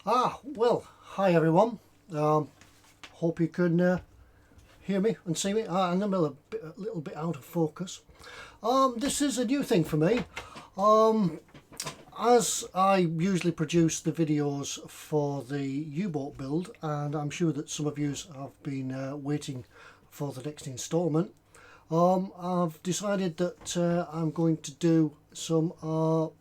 Well, hi everyone. Hope you can hear me and see me. I'm a little bit out of focus. This is a new thing for me. As I usually produce the videos for the U-Boat build, and I'm sure that some of you have been waiting for the next instalment, I've decided that I'm going to do some, well,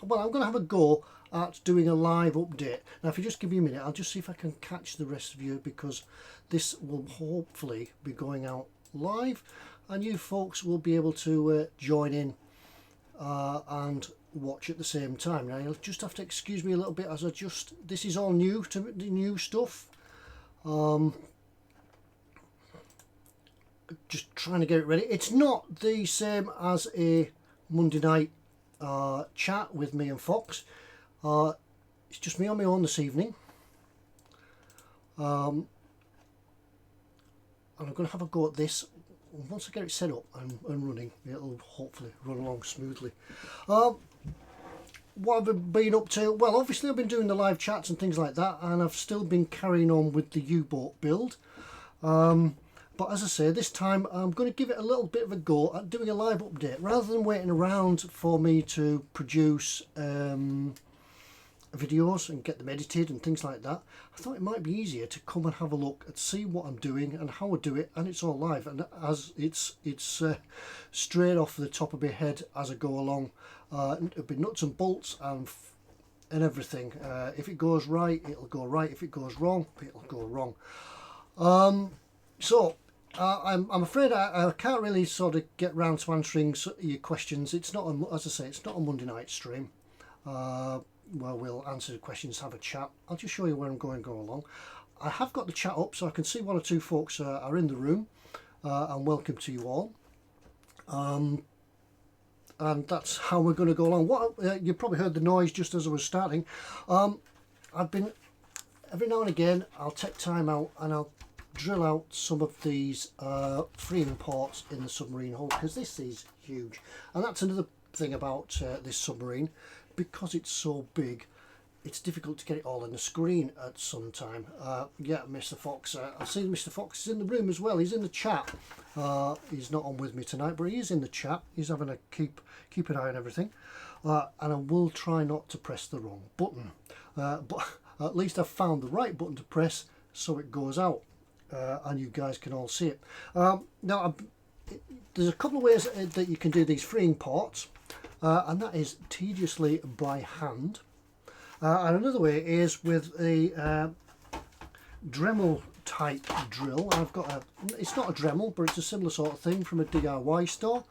I'm going to have a go at doing a live update. Now if you just give me a minute, I'll just see if I can catch the rest of you, because this will hopefully be going out live and you folks will be able to join in and watch at the same time. Now you'll just have to excuse me a little bit as this is all new to the new stuff. Just trying to get it ready. It's not the same as a Monday night chat with me and Fox. It's just me on my own this evening, and I'm going to have a go at this. Once I get it set up and running, it'll hopefully run along smoothly. What have I been up to? Well, obviously I've been doing the live chats and things like that, and I've still been carrying on with the U-Boat build. But as I say, this time I'm going to give it a little bit of a go at doing a live update. Rather than waiting around for me to produce videos and get them edited and things like that, I thought it might be easier to come and have a look and see what I'm doing and how I do it, and it's all live, and as it's straight off the top of my head as I go along. It'll be nuts and bolts and everything. If it goes right, it'll go right. If it goes wrong, it'll go wrong. I'm afraid I can't really sort of get round to answering your questions. It's not, as I say, it's not a Monday night stream. Well, we'll answer the questions, have a chat. I'll just show you where I'm going to go along. I have got the chat up so I can see one or two folks are in the room, and welcome to you all. And that's how we're going to go along. You probably heard the noise just as I was starting. I've been, every now and again, I'll take time out and I'll drill out some of these freeing ports in the submarine hull, because this is huge. And that's another thing about this submarine. Because it's so big, it's difficult to get it all on the screen at some time. Yeah, Mr. Fox, I see Mr. Fox is in the room as well. He's in the chat. He's not on with me tonight, but he is in the chat. He's having a keep an eye on everything. And I will try not to press the wrong button. But at least I've found the right button to press so it goes out. And you guys can all see it. Now, there's a couple of ways that you can do these freeing ports. And that is tediously by hand, and another way is with a Dremel type drill. I've got it's not a Dremel, but it's a similar sort of thing from a DIY store.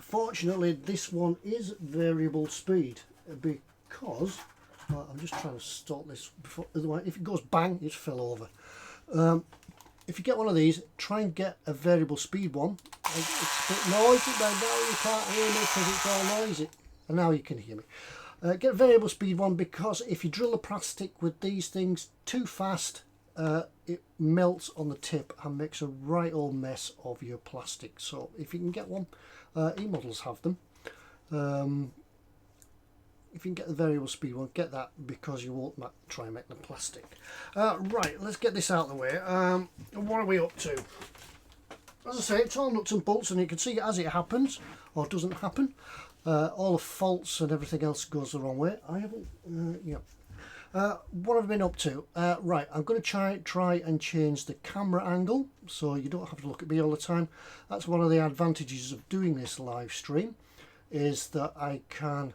Fortunately this one is variable speed, because I'm just trying to stop this before, otherwise if it goes bang it fell over. If you get one of these, try and get a variable speed one. It's a bit noisy, but now you can't hear me because it's all noisy. And now you can hear me. Get a variable speed one, because if you drill the plastic with these things too fast, it melts on the tip and makes a right old mess of your plastic. So if you can get one, eModels have them. If you can get the variable speed one, get that, because you won't try and make the plastic. Right, let's get this out of the way. What are we up to? As I say, it's all nuts and bolts, and you can see it as it happens, or doesn't happen. All the faults and everything else goes the wrong way. I haven't, what have I been up to? Right, I'm going to try and change the camera angle, so you don't have to look at me all the time. That's one of the advantages of doing this live stream, is that I can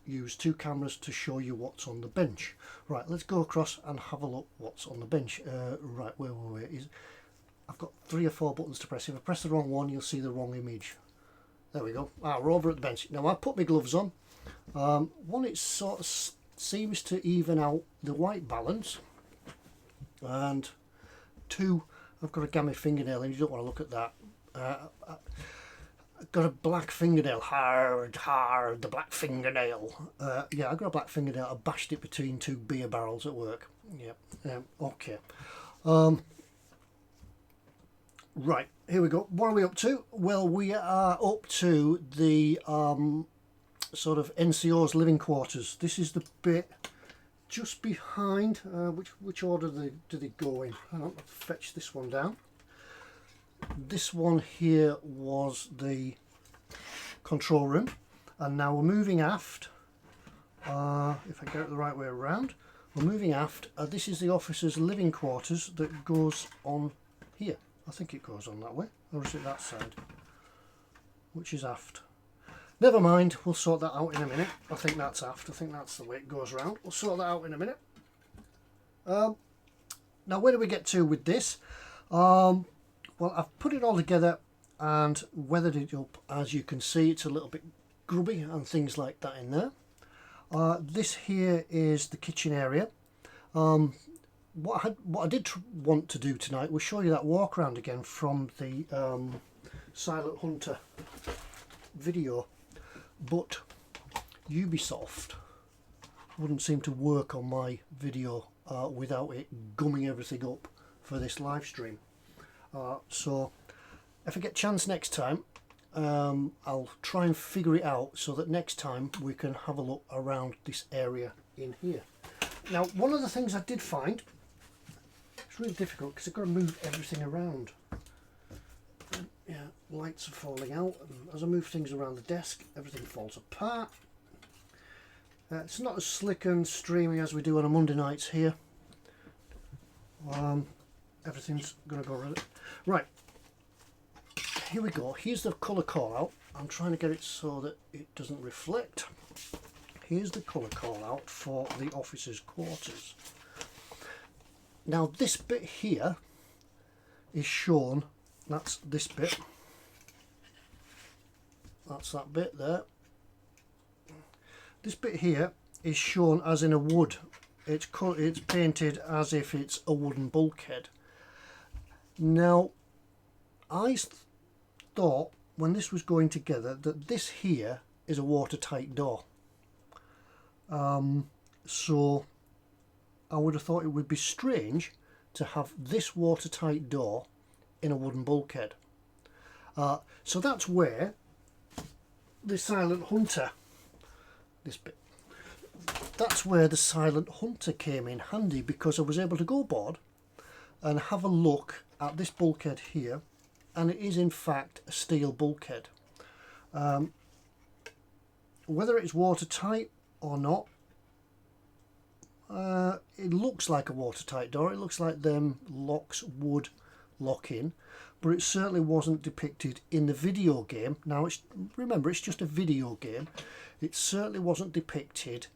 use two cameras to show you what's on the bench. Right, let's go across and have a look what's on the bench. Right, where is? I've got 3 or 4 buttons to press. If I press the wrong one, you'll see the wrong image. There we go. We're over at the bench. Now I put my gloves on. One, it sort of seems to even out the white balance, and 2, I've got a gammy fingernail, and you don't want to look at that. I've got a black fingernail, hard, the black fingernail. Yeah, I got a black fingernail. I bashed it between 2 beer barrels at work. Yeah, okay. Right, here we go. What are we up to? Well, we are up to the sort of NCO's living quarters. This is the bit just behind, which order do they go in? Hang on, I'll fetch this one down. This one here was the control room, and now we're moving aft. If I get it the right way around, we're moving aft. This is the officers' living quarters that goes on here. I think it goes on that way, or is it that side? Which is aft? Never mind, we'll sort that out in a minute. I think that's aft. I think that's the way it goes around. We'll sort that out in a minute. Now, where do we get to with this? Well, I've put it all together and weathered it up. As you can see, it's a little bit grubby and things like that in there. This here is the kitchen area. What I did want to do tonight was show you that walk around again from the Silent Hunter video, but Ubisoft wouldn't seem to work on my video without it gumming everything up for this live stream. So if I get a chance next time, I'll try and figure it out so that next time we can have a look around this area in here. Now, one of the things I did find, it's really difficult because I've got to move everything around. Yeah, lights are falling out, and as I move things around the desk, everything falls apart. It's not as slick and streamy as we do on a Monday nights here. Everything's going to go around it. Right, here we go. Here's the colour call out. I'm trying to get it so that it doesn't reflect. Here's the colour call out for the officers' quarters. Now this bit here is shown. That's this bit. That's that bit there. This bit here is shown as in a wood. It's painted as if it's a wooden bulkhead. Now, I thought when this was going together that this here is a watertight door. So I would have thought it would be strange to have this watertight door in a wooden bulkhead. So that's where the Silent Hunter, this bit, that's where the Silent Hunter came in handy, because I was able to go aboard and have a look at this bulkhead here, and it is in fact a steel bulkhead. Whether it's watertight or not, it looks like a watertight door. It looks like them locks would lock in, but it certainly wasn't depicted in the video game. Now, remember, it's just a video game. It certainly wasn't depicted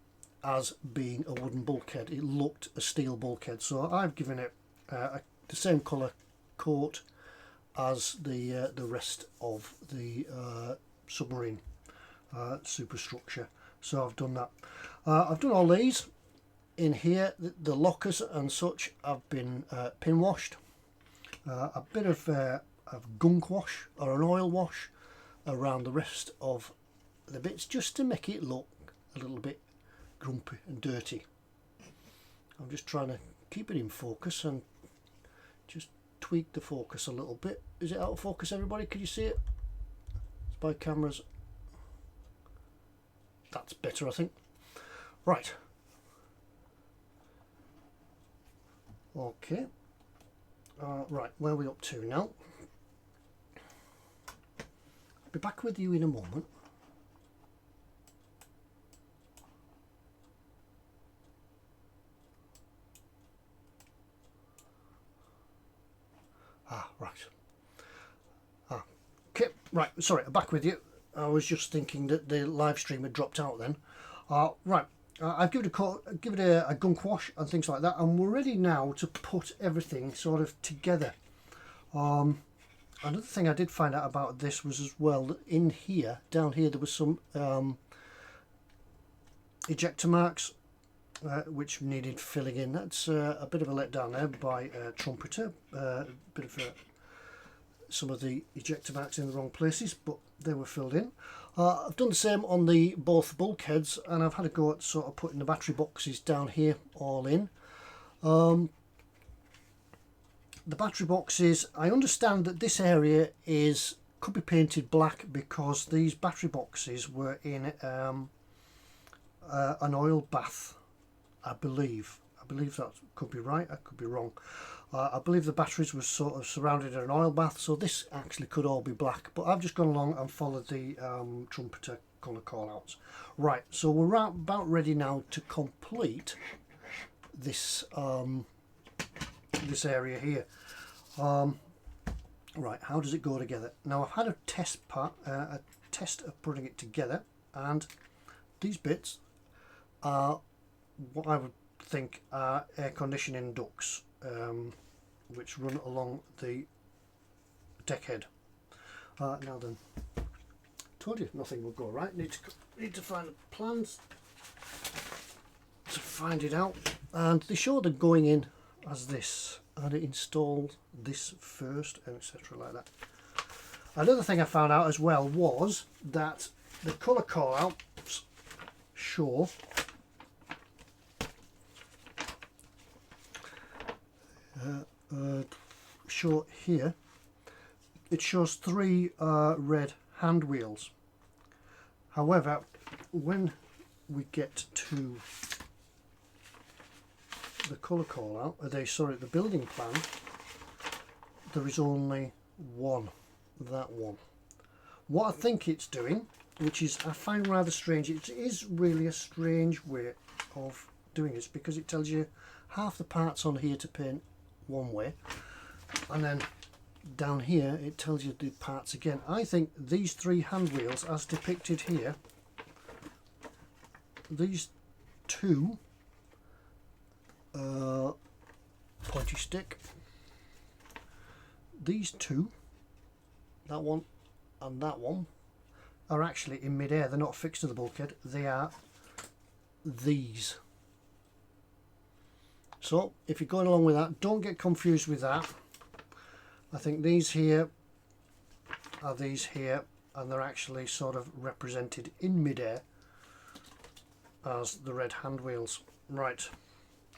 as being a wooden bulkhead. It looked a steel bulkhead. So I've given it the same colour coat as the rest of the submarine superstructure. So I've done that. I've done all these in here. The lockers and such have been pin washed. A bit of gunk wash or an oil wash around the rest of the bits, just to make it look a little bit grumpy and dirty. I'm just trying to keep it in focus and just tweak the focus a little bit. Is it out of focus, everybody? Can you see it? Spy cameras. That's better, I think. Right. Okay. Right, where are we up to now? I'll be back with you in a moment. Right. Okay, right, sorry, I'm back with you. I was just thinking that the live stream had dropped out then. Right, I've given it a gunk wash and things like that, and we're ready now to put everything sort of together. Another thing I did find out about this was as well that in here, down here, there was some ejector marks which needed filling in. That's a bit of a letdown there by Trumpeter. A bit of some of the ejector marks in the wrong places, but they were filled in. I've done the same on both bulkheads, and I've had a go at sort of putting the battery boxes down here all in. The battery boxes, I understand that this area could be painted black because these battery boxes were in an oil bath I believe that could be right, I could be wrong. I believe the batteries were sort of surrounded in an oil bath, so this actually could all be black, but I've just gone along and followed the Trumpeter colour callouts. Right, so we're about ready now to complete this this area here. Right, how does it go together? Now I've had a test of putting it together, and these bits are what I would think are air conditioning ducts, which run along the deck head. Now then, told you nothing would go right. Need to find the plans to find it out, and they show them going in as this, and it installed this first, and etc. like that. Another thing I found out as well was that the colour callouts show here, it shows 3 red hand wheels. However, when we get to the colour call out, the building plan, there is only one, that one. What I think it's doing, which is I find rather strange, it is really a strange way of doing this, because it tells you half the parts on here to paint one way, and then down here it tells you the parts again. I think these 3 hand wheels as depicted here, these 2 pointy stick, these 2, that one and that one, are actually in mid-air. They're not fixed to the bulkhead, they are these. So if you're going along with that, don't get confused with that. I think these here are these here, and they're actually sort of represented in mid-air as the red hand wheels. Right,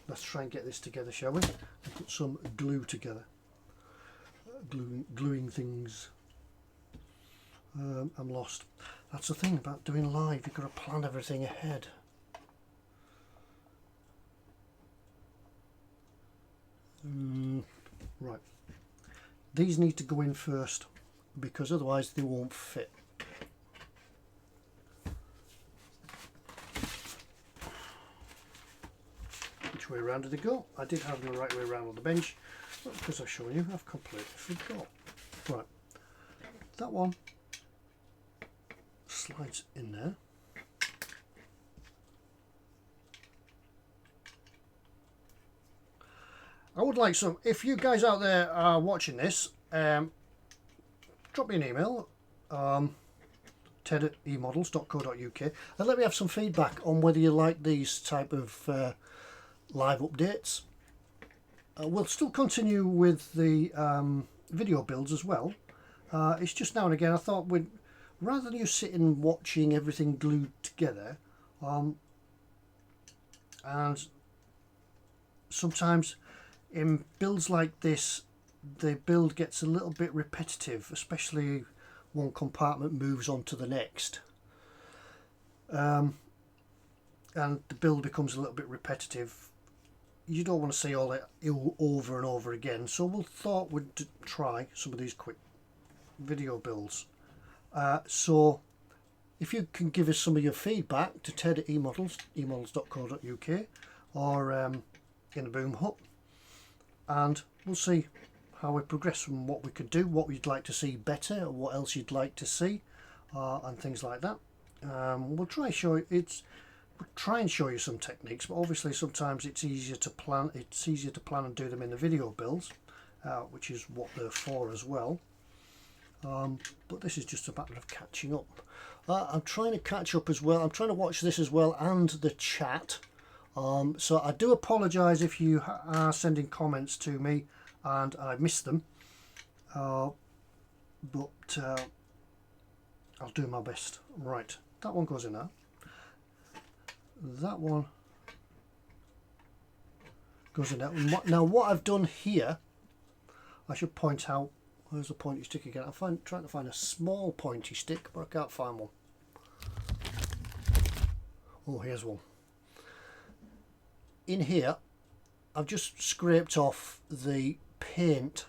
let's try and get this together, shall we? And put some glue together. Gluing things. I'm lost. That's the thing about doing live, you've got to plan everything ahead. Right, these need to go in first, because otherwise they won't fit. Which way around did they go? I did have them the right way around on the bench, but because I've shown you, I've completely forgot. Right, that one slides in there. I would like some, if you guys out there are watching this, drop me an email, ted@emodels.co.uk, and let me have some feedback on whether you like these type of live updates. We'll still continue with the video builds as well. It's just now and again I thought, rather than you sitting watching everything glued together, and sometimes in builds like this the build gets a little bit repetitive, especially one compartment moves on to the next, and the build becomes a little bit repetitive. You don't want to see all that over and over again, so we thought we'd try some of these quick video builds. So if you can give us some of your feedback to ted@emodels, emodels.co.uk, or in the boom hut, and we'll see how we progress from what we could do, what you'd like to see better, or what else you'd like to see, and things like that. We'll try and show you some techniques, but obviously sometimes it's easier to plan. It's easier to plan and do them in the video builds, which is what they're for as well. But this is just a matter of catching up. I'm trying to catch up as well. I'm trying to watch this as well, and the chat. So I do apologise if you are sending comments to me and I missed them, but I'll do my best. Right, that one goes in there. That one goes in there. Now what I've done here, I should point out, where's the pointy stick again? I'm trying to find a small pointy stick, but I can't find one. Oh, here's one. in here I've just scraped off the paint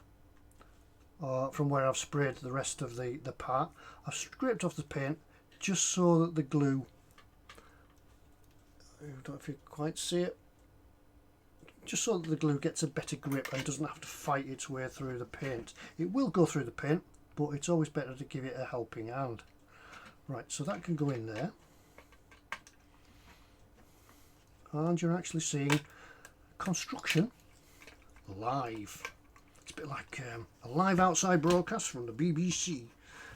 from where I've sprayed the rest of the part. I've scraped off the paint just so that the glue, I don't know if you quite see it, just so that the glue gets a better grip and doesn't have to fight its way through the paint. It will go through the paint, but it's always better to give it a helping hand. Right, so that can go in there. And you're actually seeing construction live. It's a bit like a live outside broadcast from the BBC.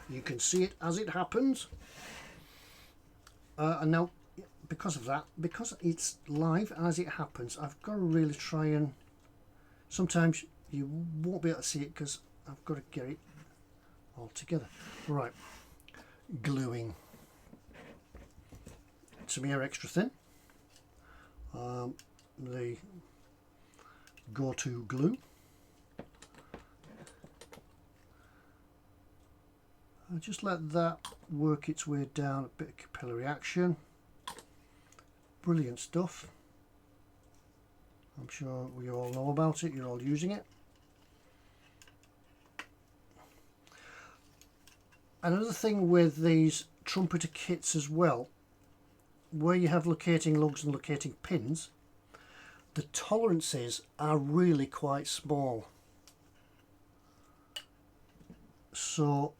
You can see it as it happens. And now, because of that, because it's live as it happens, I've got to really try and, sometimes you won't be able to see it because I've got to get it all together. Right, gluing. Some here extra thin. The go-to glue. I'll just let that work its way down, a bit of capillary action. Brilliant stuff. I'm sure you all know about it, you're all using it. Another thing with these Trumpeter kits as well, where you have locating lugs and locating pins, the tolerances are really quite small. So,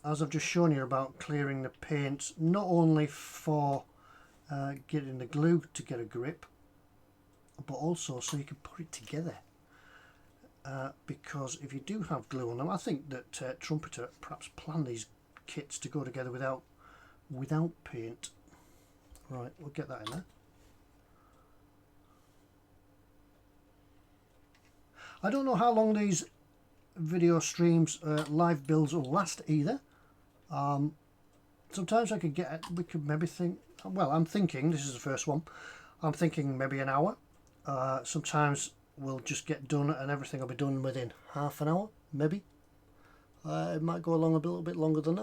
as I've just shown you about clearing the paint, not only for getting the glue to get a grip, but also so you can put it together. Because if you do have glue on them, I think that Trumpeter perhaps plan these kits to go together without paint. Right, we'll get that in there. I don't know how long these video streams, live builds will last either. Sometimes we could maybe think, well, I'm thinking, this is the first one, I'm thinking maybe an hour. Sometimes we'll just get done and everything will be done within half an hour, maybe. It might go along a little bit longer than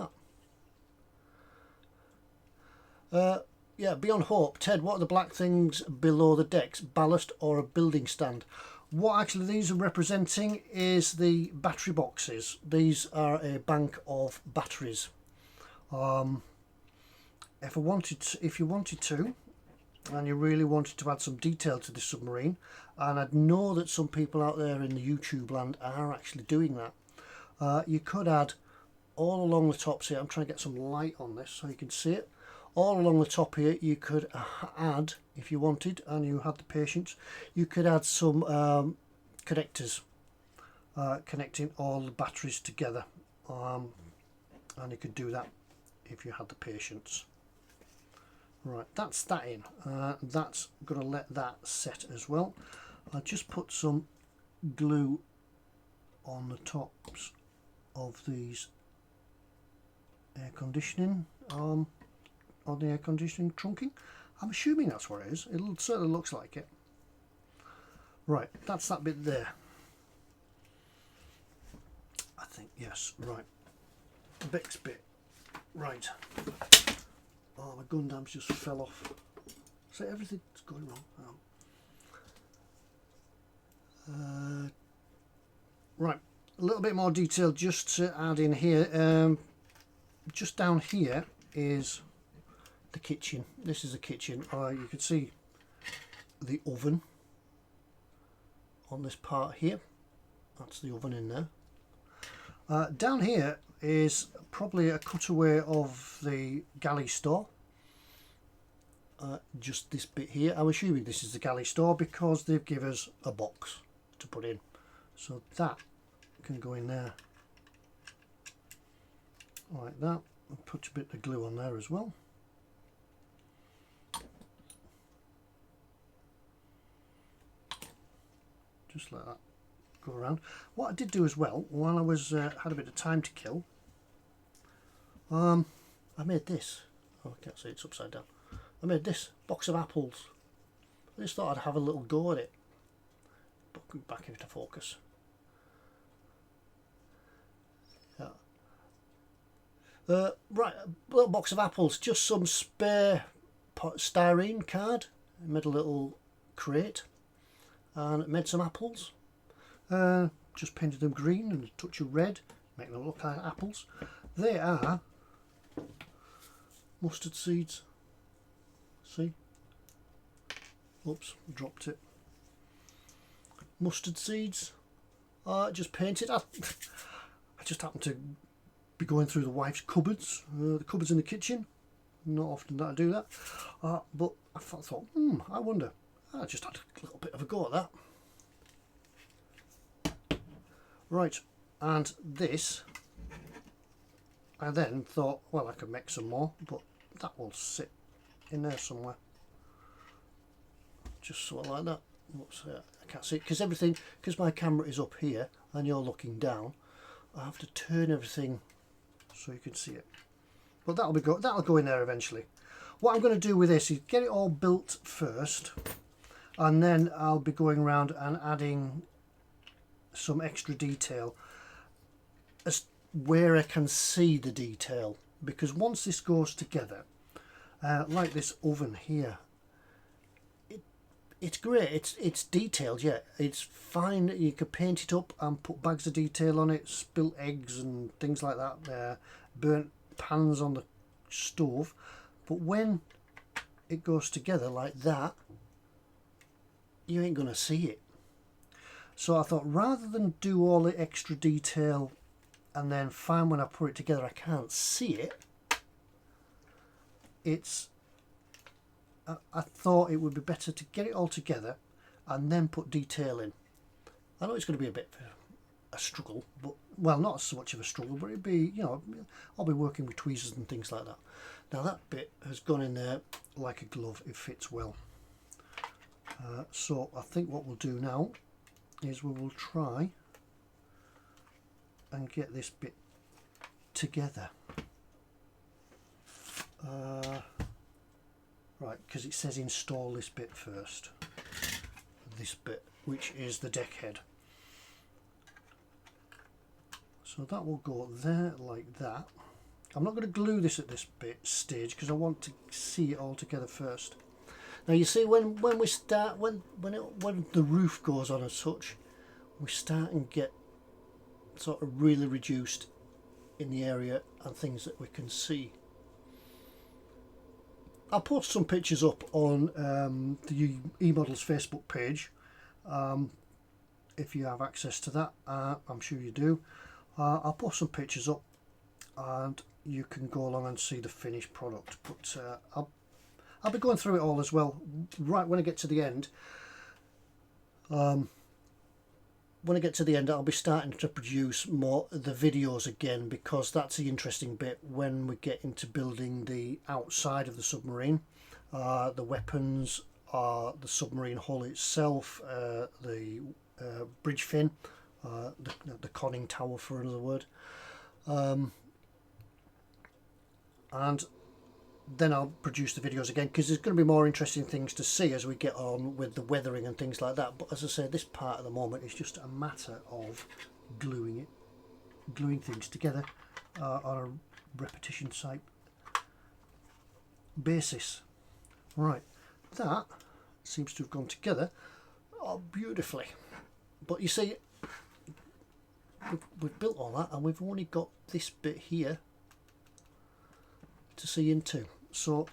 that. Yeah, beyond hope. Ted, what are the black things below the decks? Ballast or a building stand? What actually these are representing is the battery boxes. These are a bank of batteries. If you wanted to, and you really wanted to add some detail to the submarine, and I know that some people out there in the YouTube land are actually doing that, you could add all along the tops here. I'm trying to get some light on this so you can see it. All along the top here you could add, if you wanted and you had the patience, you could add some connectors connecting all the batteries together, and you could do that if you had the patience. Right, that's that in. That's going to let that set as well. I'll just put some glue on the tops of these air conditioning on the air conditioning trunking. I'm assuming that's what it is. It certainly looks like it. Right, that's that bit there. I think, yes, right. The next bit. Right. Oh, my Gundams just fell off. So everything's going wrong. Right, a little bit more detail just to add in here. Just down here is the kitchen. This is a kitchen. You can see the oven on this part here. That's the oven in there. Down here is probably a cutaway of the galley store. Just this bit here. I'm assuming this is the galley store because they've given us a box to put in. So that can go in there like that. I'll put a bit of glue on there as well. Just let that go around. What I did do as well, while I was had a bit of time to kill, I made this. Oh, I can't see, it's upside down. I made this box of apples. I just thought I'd have a little go at it. Back into focus. Yeah. Right, a little box of apples. Just some spare styrene card. I made a little crate. and made some apples. Just painted them green and a touch of red, making them look like apples. They are mustard seeds. See? Oops, dropped it. Mustard seeds. Just painted. I just happened to be going through the wife's cupboards, the cupboards in the kitchen. Not often that I do that, but I thought, I wonder. I just had a little bit of a go at that. Right, and this, I then thought, well, I could make some more, but that will sit in there somewhere. Just sort of like that. Whoops, I can't see it because my camera is up here and you're looking down. I have to turn everything so you can see it. But that'll go in there eventually. What I'm going to do with this is get it all built first, and then I'll be going around and adding some extra detail as where I can see the detail, because once this goes together, like this oven here, it's great, it's detailed, yeah, it's fine. You could paint it up and put bags of detail on it, spilt eggs and things like that, burnt pans on the stove, but when it goes together like that, you ain't gonna see it. So I thought, rather than do all the extra detail and then find when I put it together I can't see it, I thought it would be better to get it all together and then put detail in. I know it's going to be a bit of a struggle, but, well, not so much of a struggle, but it'd be, you know, I'll be working with tweezers and things like that. Now that bit has gone in there like a glove, it fits well. So I think what we'll do now is we will try and get this bit together. Right, because it says install this bit first. This bit, which is the deck head. So that will go there like that. I'm not going to glue this at this stage because I want to see it all together first. Now you see, when we start, when the roof goes on as such, we start and get sort of really reduced in the area and things that we can see. I'll put some pictures up on the eModels Facebook page if you have access to that. I'm sure you do. I'll put some pictures up and you can go along and see the finished product, but I'll be going through it all as well right when I get to the end. When I get to the end, I'll be starting to produce more of the videos again, because that's the interesting bit when we get into building the outside of the submarine, the weapons, the submarine hull itself, the bridge fin, the conning tower for another word, and then I'll produce the videos again, because there's going to be more interesting things to see as we get on with the weathering and things like that. But as I say, this part at the moment is just a matter of gluing things together on a repetition type basis. Right, that seems to have gone together beautifully. But you see, we've built all that and we've only got this bit here to see into. So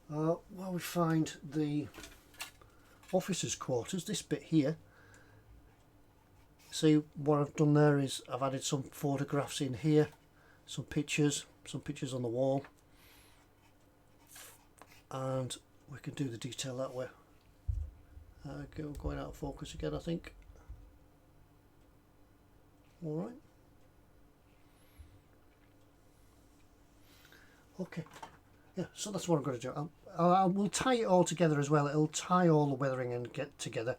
while we find the officers' quarters, this bit here, see what I've done there is I've added some photographs in here, some pictures on the wall, and we can do the detail that way. Going out of focus again, I think. Alright. Okay, yeah, so that's what I'm going to do. I will tie it all together as well. It'll tie all the weathering and get together,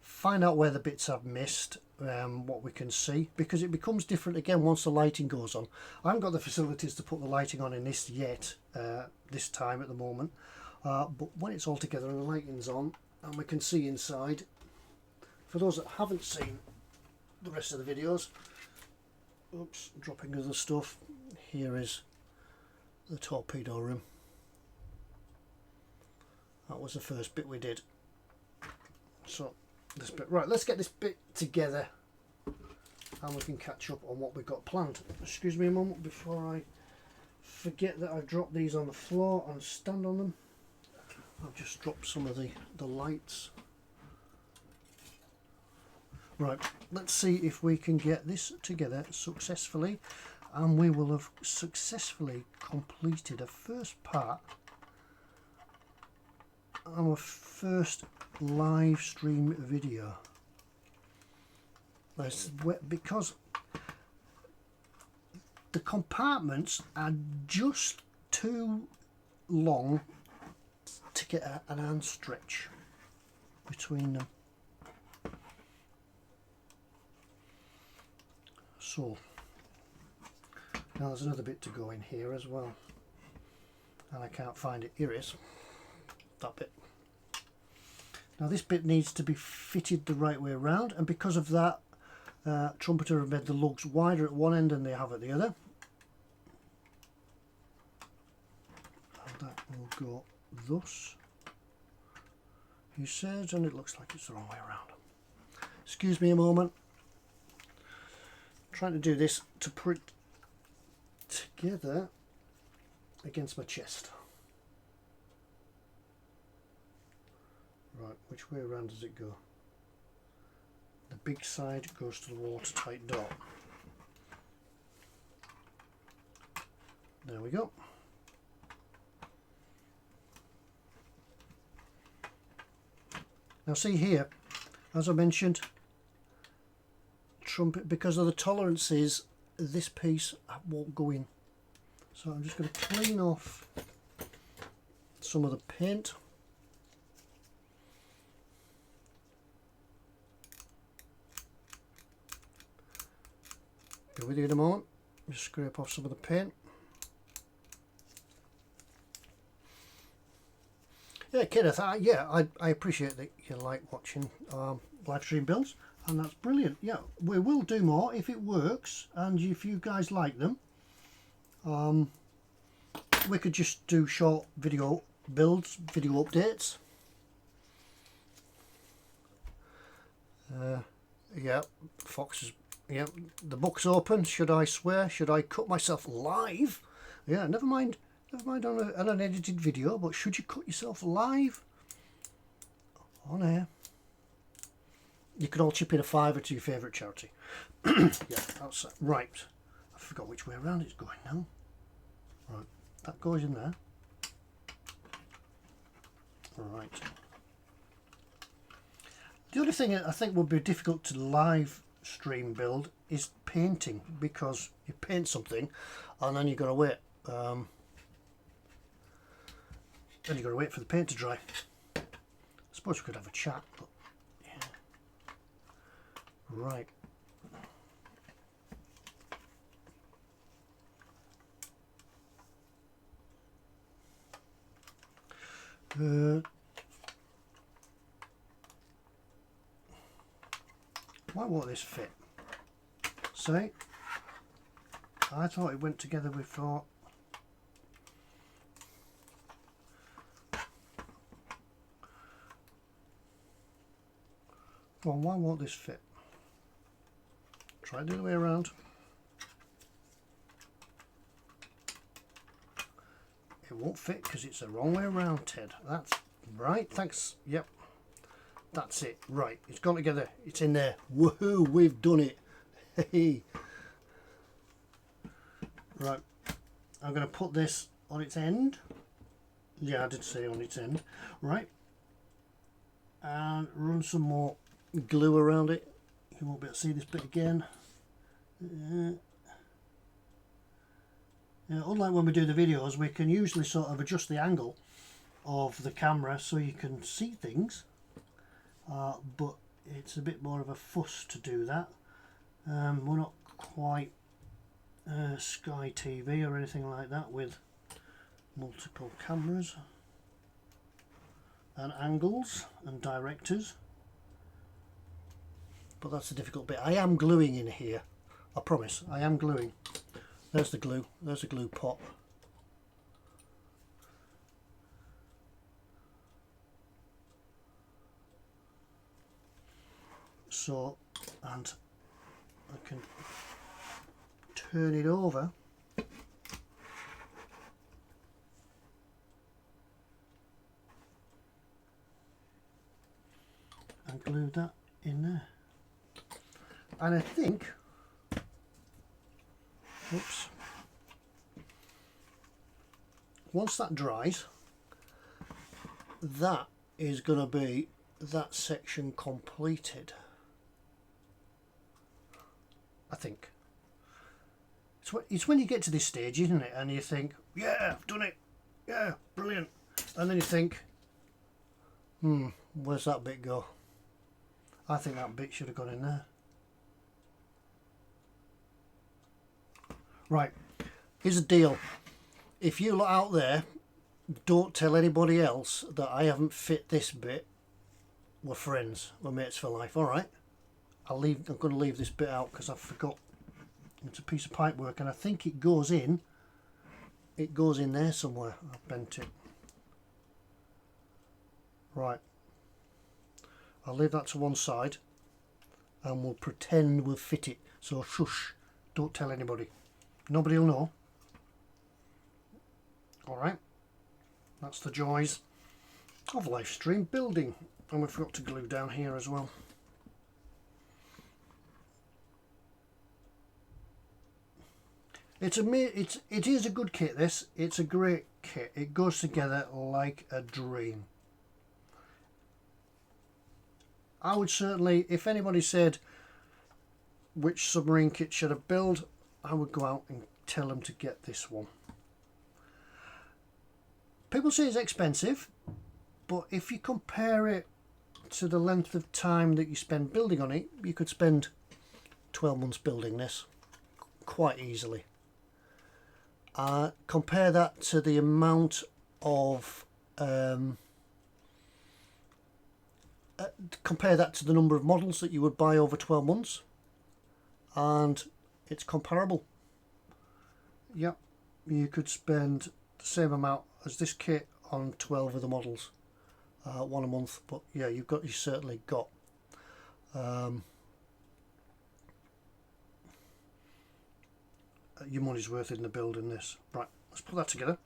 find out where the bits I've missed, what we can see, because it becomes different again once the lighting goes on. I haven't got the facilities to put the lighting on in this yet, this time at the moment, but when it's all together and the lighting's on and we can see inside, for those that haven't seen the rest of the videos, oops, dropping other stuff, here is the torpedo room. That was the first bit we did. So this bit, right, let's get this bit together and we can catch up on what we've got planned. Excuse me a moment before I forget that I've dropped these on the floor and stand on them. I've just dropped some of the lights. Right, let's see if we can get this together successfully, and we will have successfully completed a first part, our first live stream video. Because the compartments are just too long to get an hand stretch between them. So now there's another bit to go in here as well, and I can't find it. Here it is, that bit. Now this bit needs to be fitted the right way around, and because of that, Trumpeter have made the lugs wider at one end than they have at the other. And that will go thus, he says, and it looks like it's the wrong way around. Excuse me a moment. Trying to do this to put it together against my chest. Right, which way around does it go? The big side goes to the watertight door. There we go. Now see here, as I mentioned, because of the tolerances, this piece won't go in. So I'm just going to clean off some of the paint. Be with you in a moment. Just scrape off some of the paint. Yeah, Kenneth, I appreciate that you like watching live stream builds, and that's brilliant. Yeah, we will do more if it works, and if you guys like them. We could just do short video builds, video updates. Yeah, Fox is. Yeah, the book's open. Should I swear? Should I cut myself live? Yeah, never mind on an edited video, but should you cut yourself live on air? You can all chip in a £5 to your favourite charity. Yeah, that's right. I forgot which way around it's going now. Right, that goes in there. Right. The other thing I think would be difficult to live stream build is painting, because you paint something and then you've got to wait. Then you've got to wait for the paint to dry. I suppose we could have a chat, but yeah. Right. Why won't this fit? See? I thought it went together before. Well, why won't this fit? Try it the other way around. It won't fit because it's the wrong way around, Ted. That's right, thanks. Yep. That's it. Right, it's gone together. It's in there. Woohoo, we've done it. Hey. Right, I'm going to put this on its end. Yeah, I did say on its end. Right. And run some more glue around it. You won't be able to see this bit again. Unlike when we do the videos, we can usually sort of adjust the angle of the camera so you can see things. But it's a bit more of a fuss to do that. We're not quite Sky TV or anything like that with multiple cameras and angles and directors. But that's the difficult bit. I am gluing in here. I promise, I am gluing. There's the glue. There's the glue pot. so, and I can turn it over and glue that in there. And I think, oops, once that dries, that is going to be that section completed. I think. It's when you get to this stage, isn't it? And you think, yeah, I've done it. Yeah, brilliant. And then you think, where's that bit go? I think that bit should have gone in there. Right, here's the deal. If you lot out there, don't tell anybody else that I haven't fit this bit. We're friends. We're mates for life. All right. I'm going to leave this bit out because I forgot. It's a piece of pipe work, and I think it goes in. It goes in there somewhere. I've bent it. Right. I'll leave that to one side, and we'll pretend we'll fit it. So shush. Don't tell anybody. Nobody will know. All right. That's the joys of live stream building. And we forgot to glue down here as well. It is a good kit, this. It's a great kit. It goes together like a dream. I would certainly, if anybody said which submarine kit should I build, I would go out and tell them to get this one. People say it's expensive, but if you compare it to the length of time that you spend building on it, you could spend 12 months building this quite easily. Compare that to the amount of compare that to the number of models that you would buy over 12 months, and it's comparable. Yep, you could spend the same amount as this kit on 12 of the models, one a month. But yeah, you certainly got your money's worth in the building this. Right, let's put that together.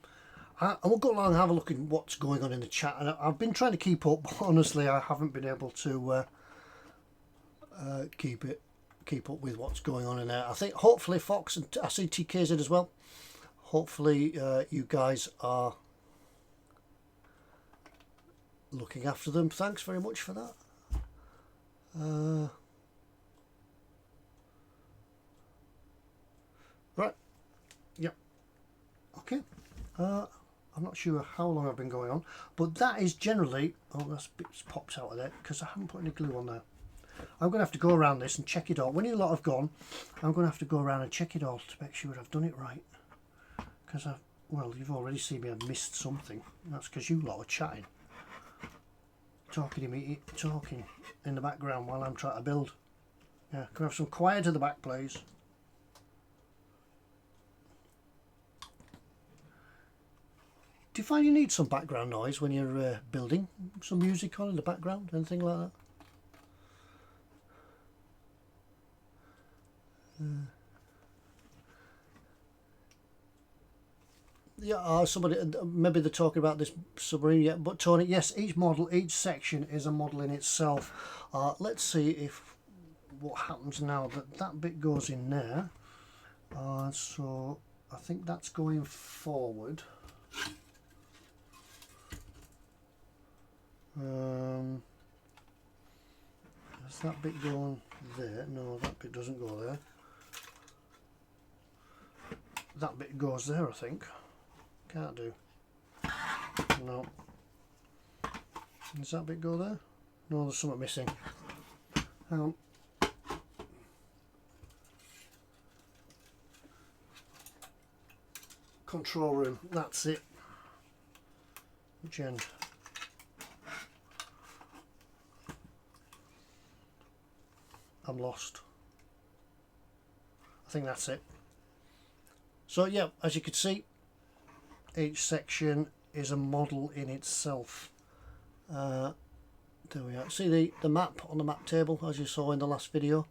And we'll go along and have a look at what's going on in the chat. And I've been trying to keep up, but honestly I haven't been able to keep up with what's going on in there. I think hopefully Fox, and I see TK's in as well. Hopefully you guys are looking after them. Thanks very much for that. Right. Yep. Okay. I'm not sure how long I've been going on, but that is generally... Oh, that's bits popped out of there because I haven't put any glue on there. I'm going to have to go around this and check it all. When you lot have gone, I'm going to have to go around and check it all to make sure I've done it right. Because well, you've already seen me, I've missed something. That's because you lot are chatting. Talking to me, talking in the background while I'm trying to build. Yeah, can we have some quiet at the back, please? Do you find you need some background noise when you're building? Some music on in the background, anything like that? Yeah, somebody, maybe they're talking about this submarine yet, but Tony, yes, each model, each section is a model in itself. Let's see if what happens now that bit goes in there. So I think that's going forward. Does that bit go there? No, that bit doesn't go there. That bit goes there, I think. Can't do. No. Does that bit go there? No, there's something missing. Hang on. Control room, that's it. Which end? I'm lost. I think that's it. So yeah, as you can see, each section is a model in itself. there we are. See the map on the map table as you saw in the last video.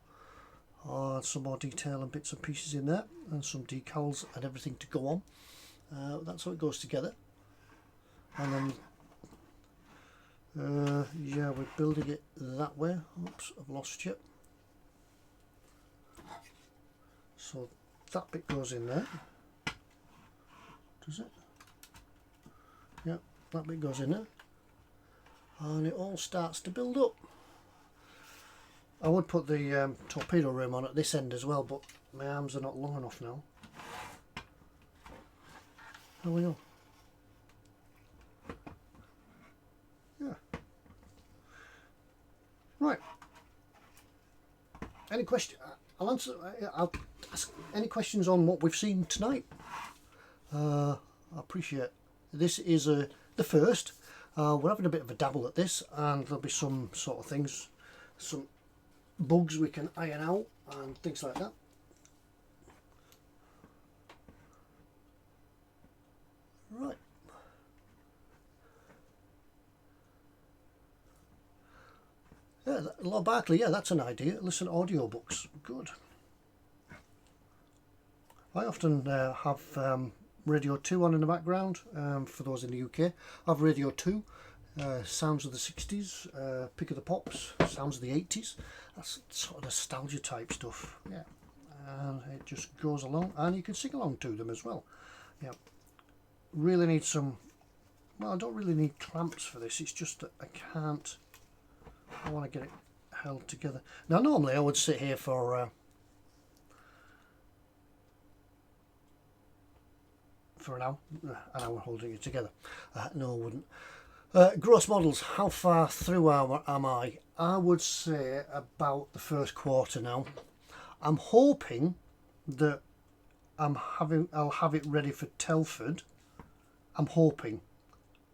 Some more detail and bits and pieces in there, and some decals and everything to go on. That's how it goes together. And then yeah, we're building it that way. Oops, I've lost you. So that bit goes in there. Does it? Yeah, that bit goes in there. And it all starts to build up. I would put the torpedo room on at this end as well, but my arms are not long enough now. There we go. Yeah. Right. Any question? I'll answer. I'll ask any questions on what we've seen tonight. I appreciate. This is the first. We're having a bit of a dabble at this, and there'll be some sort of things, some bugs we can iron out and things like that. Right. Yeah, Lord Barkley, yeah, that's an idea. Listen to audiobooks. Good. I often have Radio 2 on in the background, for those in the UK. I have Radio 2, Sounds of the 60s, Pick of the Pops, Sounds of the 80s. That's sort of nostalgia type stuff, yeah. And it just goes along, and you can sing along to them as well. Yeah. Really need some, well, I don't really need clamps for this, it's just that I want to get it held together. Now normally I would sit here for an hour holding it together. No, I wouldn't. Gross models, how far through am I? I would say about the first quarter now. I'm hoping that I'll have it ready for Telford. I'm hoping,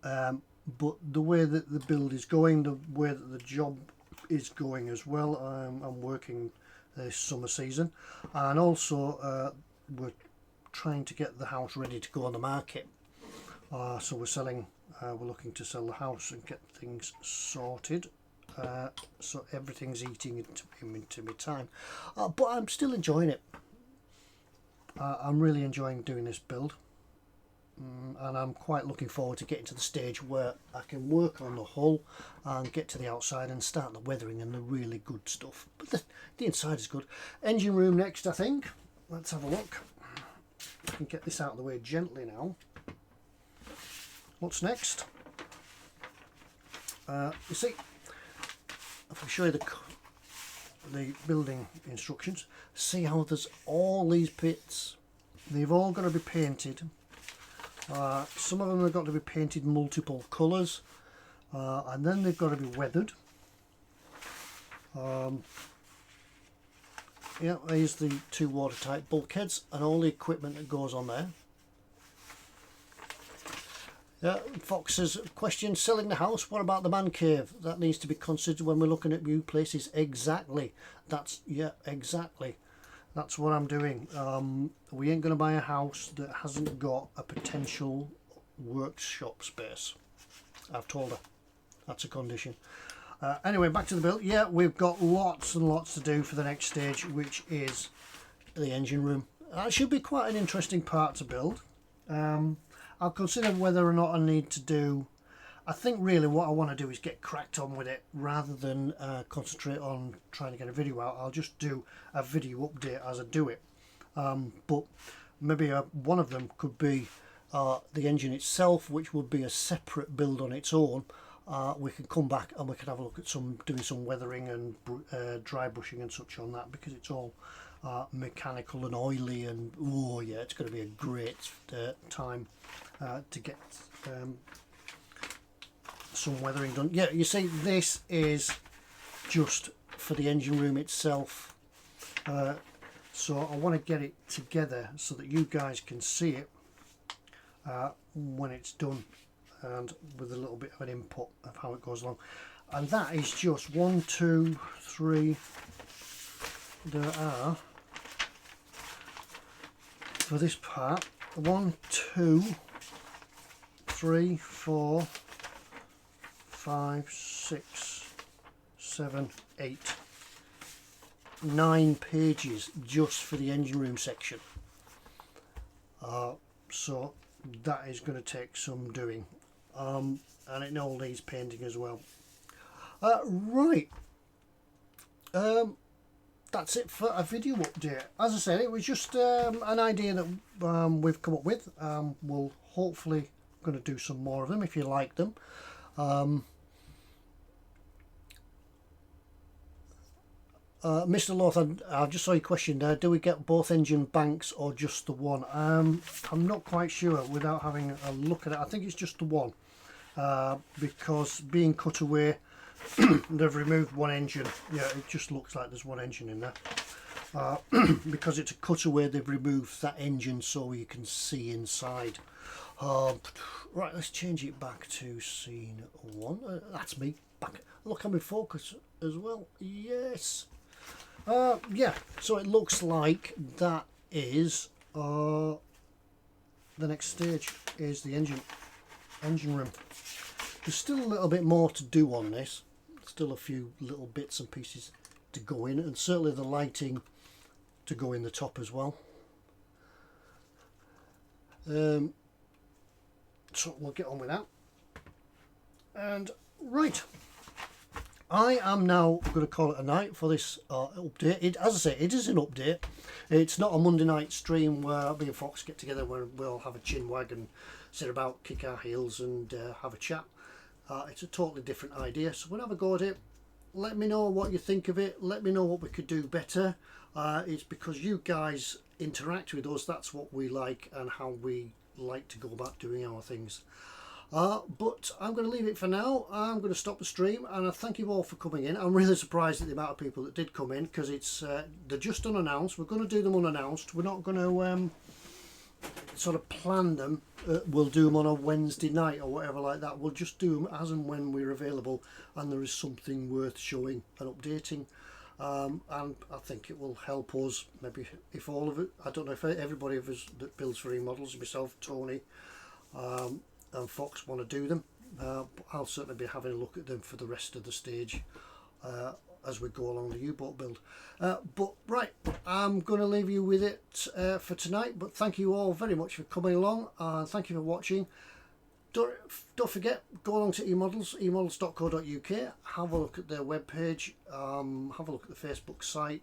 but the way that the build is going, the way that the job is going as well, I'm working this summer season, and also we're trying to get the house ready to go on the market. So we're looking to sell the house and get things sorted. So everything's eating into my time, but I'm still enjoying it. I'm really enjoying doing this build, and I'm quite looking forward to getting to the stage where I can work on the hull and get to the outside and start the weathering and the really good stuff. But the inside is good. Engine room next, I think. Let's have a look. I can get this out of the way gently now. What's next? You see, if I show you the building instructions, see how there's all these bits. They've all got to be painted. Some of them have got to be painted multiple colours, and then they've got to be weathered. Yeah, here's the two watertight bulkheads and all the equipment that goes on there. Yeah, Fox's question, selling the house, what about the man cave? That needs to be considered when we're looking at new places. Exactly. Exactly. That's what I'm doing. We ain't going to buy a house that hasn't got a potential workshop space. I've told her. That's a condition. Anyway, back to the build. Yeah, we've got lots and lots to do for the next stage, which is the engine room. That should be quite an interesting part to build. I'll consider whether or not I need to do... I think really what I want to do is get cracked on with it rather than concentrate on trying to get a video out. I'll just do a video update as I do it. But maybe one of them could be the engine itself, which would be a separate build on its own. We can come back and we can have a look at doing some weathering and dry brushing and such on that, because it's all mechanical and oily, and oh yeah, it's going to be a great time to get some weathering done. Yeah, you see, this is just for the engine room itself, so I want to get it together so that you guys can see it when it's done, and with a little bit of an input of how it goes along. And that is just 1, 2, 3. There are, for this part, 1, 2, 3, 4, 5, 6, 7, 8, 9 pages just for the engine room section. So that is going to take some doing, and it all needs painting as well. Right, that's it for a video update. As I said, it was just an idea that we've come up with. We'll hopefully going to do some more of them if you like them. Mr. Loth, I just saw your question there. Do we get both engine banks or just the one? I'm not quite sure without having a look at it. I think it's just the one, because being cut away, they've removed one engine. Yeah, it just looks like there's one engine in there. Because it's a cutaway, they've removed that engine so you can see inside. Right, let's change it back to scene 1. That's me back. Look, I'm in focus as well. Yes. Yeah, so it looks like that is the next stage is the engine room. There's still a little bit more to do on this. Still a few little bits and pieces to go in, and certainly the lighting to go in the top as well. So we'll get on with that. And right, I am now going to call it a night for this update. As I say, it is an update. It's not a Monday night stream where me and Fox get together where we'll have a chin wag and sit about, kick our heels and have a chat. It's a totally different idea, so we'll have a go at it. Let me know what you think of it. Let me know what we could do better. It's because you guys interact with us. That's what we like and how we like to go about doing our things. But I'm going to leave it for now. I'm going to stop the stream, and I thank you all for coming in. I'm really surprised at the amount of people that did come in, because it's they're just unannounced. We're going to do them unannounced. We're not going to sort of plan them. We'll do them on a Wednesday night or whatever like that. We'll just do them as and when we're available and there is something worth showing and updating. And I think it will help us, maybe if all of it, I don't know if everybody of us that builds for eModels, myself, Tony, and Fox want to do them. I'll certainly be having a look at them for the rest of the stage as we go along the U-Boat build. But right, I'm going to leave you with it for tonight, but thank you all very much for coming along, and thank you for watching. Don't forget, go along to eModels, emodels.co.uk, have a look at their webpage, have a look at the Facebook site.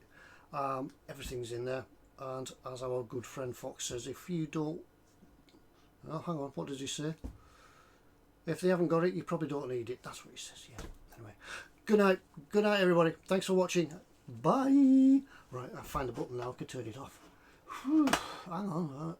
Everything's in there, and as our good friend Fox says, if you don't, oh hang on, what does he say? If they haven't got it, you probably don't need it. That's what he says. Yeah. Anyway, good night everybody. Thanks for watching. Bye. Right, I find the button now. I can turn it off. Whew, hang on.